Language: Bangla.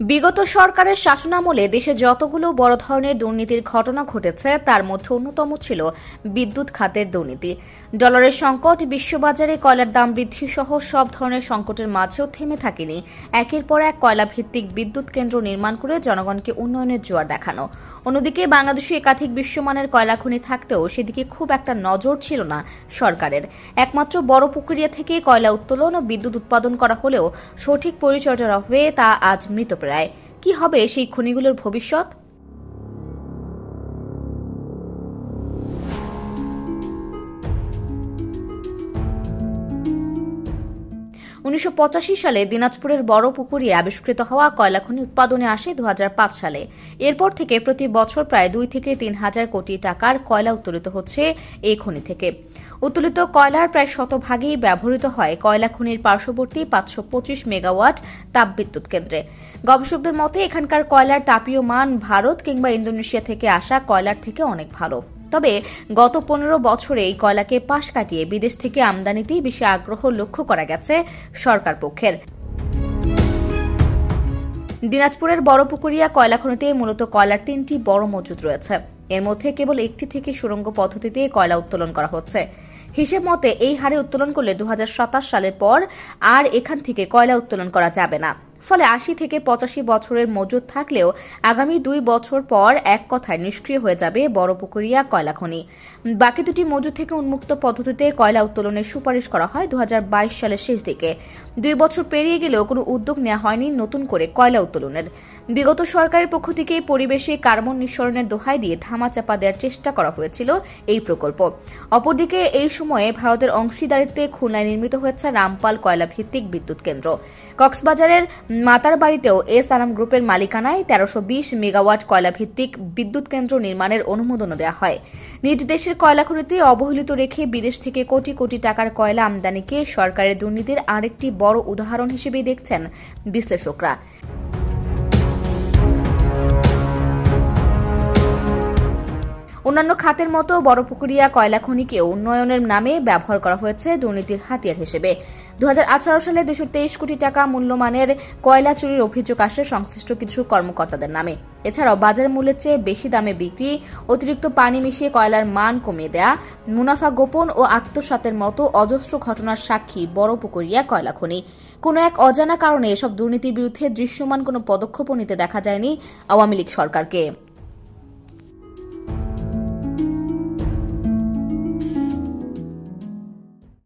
বিগত সরকারের শাসনামলে দেশে যতগুলো বড় ধরনের দুর্নীতির ঘটনা ঘটেছে তার মধ্যে অন্যতম ছিল বিদ্যুৎ খাতের দুর্নীতি। ডলারের সংকট, বিশ্ববাজারে কয়লার দাম বৃদ্ধি সহ সব ধরনের সংকটের মাঝেও থেমে থাকেনি একের পর এক কয়লা ভিত্তিক বিদ্যুৎ কেন্দ্র নির্মাণ করে জনগণকে উন্নয়নের জোয়ার দেখানো। অন্যদিকে বাংলাদেশে একাধিক বিশ্বমানের কয়লা খনি থাকতেও সেদিকে খুব একটা নজর ছিল না সরকারের। একমাত্র বড় পুকুরিয়া থেকে কয়লা উত্তোলন ও বিদ্যুৎ উৎপাদন করা হলেও সঠিক পরিচর্যার অভাবে তা আজ মৃতপ্রায়। কি হবে সেই খনিগুলোর ভবিষ্যৎ? 1985 সালে দিনাজপুরের বড় পুকুরিয়া আবিষ্কৃত হওয়া কয়লা খনি উৎপাদনে আসে 2005 সালে। এরপর থেকে প্রতি বছর প্রায় 2 থেকে 3 হাজার কোটি টাকার কয়লা উত্তোলিত হচ্ছে এই খনি থেকে। উত্তোলিত কয়লার প্রায় শতভাগই ব্যবহৃত হয় কয়লা খনির পার্শ্ববর্তী 525 মেগাওয়াট তাপবিদ্যুৎ কেন্দ্রে। গবেষকদের মতে এখানকার কয়লার তাপীয় মান ভারত কিংবা ইন্দোনেশিয়া থেকে আসা কয়লার থেকে অনেক ভালো। তবে গত 15 বছরে এই কয়লাকে পাশ কাটিয়ে বিদেশ থেকে আমদানিতেই বেশি আগ্রহ লক্ষ্য করা গেছে সরকার পক্ষের। দিনাজপুরের বড় পুকুরিয়া কয়লা খনিতে মূলত কয়লার 3টি বড় মজুদ রয়েছে। এর মধ্যে কেবল একটি থেকে সুড়ঙ্গ পদ্ধতিতে কয়লা উত্তোলন করা হচ্ছে। হিসেব মতে এই হারে উত্তোলন করলে 2027 সালের পর আর এখান থেকে কয়লা উত্তোলন করা যাবে না। ফলে 80 থেকে 85 বছরের মজুদ থাকলেও আগামী 2 বছর পর এক কথায় নিষ্ক্রিয় হয়ে যাবে বড় পুকুরিয়া কয়লা খনি। বাকি দুটি মজুদ থেকে উন্মুক্ত পদ্ধতিতে কয়লা উত্তোলনের সুপারিশ করা হয় 2022 সালের শেষ দিকে। 2 বছর পেরিয়ে গেলেও কোনো উদ্যোগ নেওয়া হয়নি নতুন করে কয়লা উত্তোলনের। বিগত সরকারের পক্ষ থেকে পরিবেশে কার্বন নিঃসরণের দোহাই দিয়ে ধামাচাপা দেওয়ার চেষ্টা করা হয়েছিল এই প্রকল্প। অপরদিকে এই সময়ে ভারতের অংশীদারিত্বে খুলনায় নির্মিত হয়েছে রামপাল কয়লা ভিত্তিক বিদ্যুৎ কেন্দ্র। কক্সবাজারের মাতারবাড়িতেও এস আনাম গ্রুপের মালিকানায় 1320 মেগাওয়াট কয়লা ভিত্তিক বিদ্যুৎ কেন্দ্র নির্মাণের অনুমোদনও দেওয়া হয়। নিজ দেশের কয়লা খনিতে অবহেলিত রেখে বিদেশ থেকে কোটি কোটি টাকার কয়লা আমদানিকে সরকারের দুর্নীতির আরেকটি বড় উদাহরণ হিসেবেই দেখছেন বিশ্লেষকরা। অন্যান্য খাতের মতো বড় পুকুরিয়া কয়লা খনিকে উন্নয়নের নামে ব্যবহার করা হয়েছে দুর্নীতির হাতিয়ার হিসেবে। 2018 সালে 223 কোটি টাকা মূল্যমানের কয়লা চুরির অভিযোগ আসে সংশ্লিষ্ট কিছু কর্মকর্তাদের নামে। এছাড়াও বাজার মূল্যের চেয়ে বেশি দামে বিক্রি, অতিরিক্ত পানি মিশিয়ে কয়লার মান কমিয়ে দেয়া, মুনাফা গোপন ও আত্মসাতের মতো অজস্র ঘটনার সাক্ষী বড় পুকুরিয়া কয়লা খনি। কোনো এক অজানা কারণে এসব দুর্নীতির বিরুদ্ধে দৃশ্যমান কোনো পদক্ষেপও নিতে দেখা যায়নি আওয়ামী লীগ সরকারকে।